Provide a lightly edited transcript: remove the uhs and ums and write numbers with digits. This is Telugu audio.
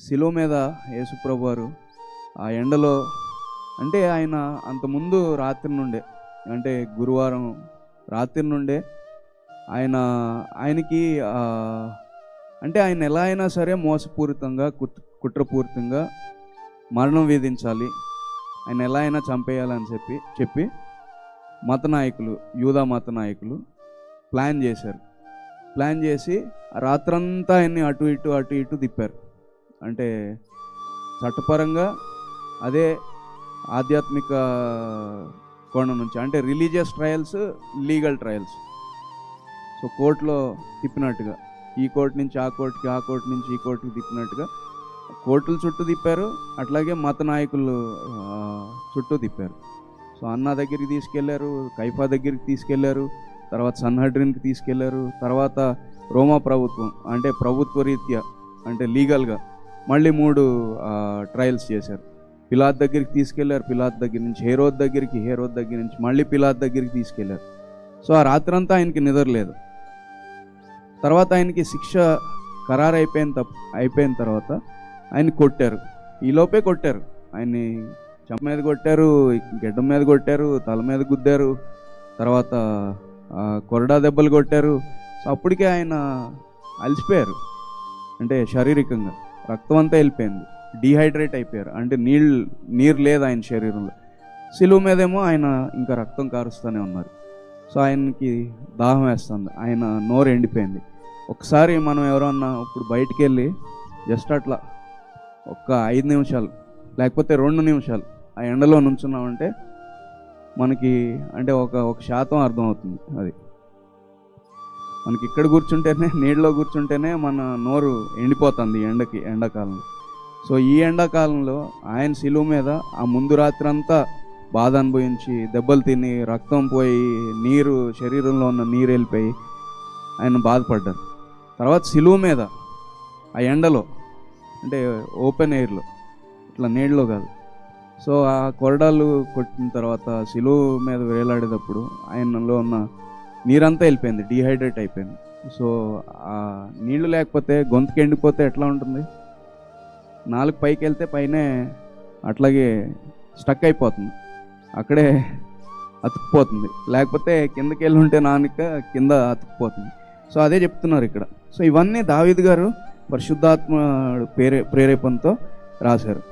శిలువ మీద యేసుప్రభు వారు ఆ ఎండలో అంటే ఆయన అంతకుముందు రాత్రి నుండే అంటే గురువారం రాత్రి నుండే ఆయనకి అంటే ఆయన ఎలా అయినా సరే మోసపూరితంగా కుట్రపూరితంగా మరణం విధించాలి, ఆయన ఎలా అయినా చంపేయాలని చెప్పి మత నాయకులు, యూదా మత నాయకులు ప్లాన్ చేశారు. ప్లాన్ చేసి రాత్రంతా ఆయన్ని అటు ఇటు తిప్పారు. అంటే చట్టపరంగా అదే ఆధ్యాత్మిక కోణం నుంచి అంటే religious trials, legal trials. So కోర్టులో తిప్పినట్టుగా ఈ కోర్టు నుంచి ఆ కోర్టుకి, ఆ కోర్టు నుంచి ఈ కోర్టుకి తిప్పినట్టుగా కోర్టుల చుట్టూ తిప్పారు. అట్లాగే మత నాయకులు చుట్టూ తిప్పారు. సో అన్నా దగ్గరికి తీసుకెళ్లారు, కైఫా దగ్గరికి తీసుకెళ్లారు, తర్వాత సన్హడ్రిన్కి తీసుకెళ్లారు, తర్వాత రోమా ప్రభుత్వం అంటే ప్రభుత్వ రీత్యా అంటే లీగల్గా మళ్ళీ 3 ట్రయల్స్ చేశారు. పిలాత్ దగ్గరికి తీసుకెళ్లారు, పిలాత్ దగ్గర నుంచి హేరోద్ దగ్గరికి, హేరోద్ దగ్గర నుంచి మళ్ళీ పిలాత్ దగ్గరికి తీసుకెళ్లారు. సో ఆ రాత్రంతా ఆయనకి నిద్రలేదు. తర్వాత ఆయనకి శిక్ష ఖరారు అయిపోయిన తర్వాత ఆయన కొట్టారు. ఈలోపే కొట్టారు. ఆయన్ని చెంప మీద కొట్టారు, గెడ్డం మీద కొట్టారు, తల మీద గుద్దారు, తర్వాత కొరడా దెబ్బలు కొట్టారు. సో అప్పటికే ఆయన అలసిపోయారు. అంటే శారీరకంగా రక్తం అంతా వెళ్ళిపోయింది, డీహైడ్రేట్ అయిపోయారు. అంటే నీరు లేదు ఆయన శరీరంలో. శిలువ మీదేమో ఆయన ఇంకా రక్తం కారుస్తూనే ఉన్నారు. సో ఆయనకి దాహం వేస్తుంది, ఆయన నోరు ఎండిపోయింది. ఒకసారి మనం ఎవరన్నా ఇప్పుడు బయటికి వెళ్ళి జస్ట్ అట్లా ఒక 5 నిమిషాలు లేకపోతే 2 నిమిషాలు ఆ ఎండలో నుంచున్నామంటే మనకి అంటే ఒక శాతం అర్థమవుతుంది. అది మనకి ఇక్కడ కూర్చుంటేనే, నీళ్ళలో కూర్చుంటేనే మన నోరు ఎండిపోతుంది ఎండాకాలంలో. సో ఈ ఎండాకాలంలో ఆయన శిలువ మీద ఆ ముందు రాత్రి అంతా బాధ అనుభవించి, దెబ్బలు తిని, రక్తం పోయి, శరీరంలో ఉన్న నీరు వెళ్ళిపోయి ఆయన బాధపడ్డారు. తర్వాత శిలువ మీద ఆ ఎండలో అంటే ఓపెన్ ఎయిర్లో, ఇట్లా నీళ్ళలో కాదు. సో ఆ కొరడాలు కొట్టిన తర్వాత శిలువ మీద వేలాడేటప్పుడు ఆయనలో ఉన్న నీరంతా వెళ్ళిపోయింది, డీహైడ్రేట్ అయిపోయింది. సో ఆ నీళ్లు లేకపోతే గొంతుకి ఎండిపోతే ఎట్లా ఉంటుంది? నాలుగు పైకి వెళ్తే పైనే అట్లాగే స్టక్ అయిపోతుంది, అక్కడే అతుక్కుపోతుంది. లేకపోతే కిందకి వెళ్ళి ఉంటే నానిక కింద అతుక్కుపోతుంది. సో అదే చెప్తున్నారు ఇక్కడ. సో ఇవన్నీ దావీదు గారు పరిశుద్ధాత్మ ప్రేరేపణతో రాశారు.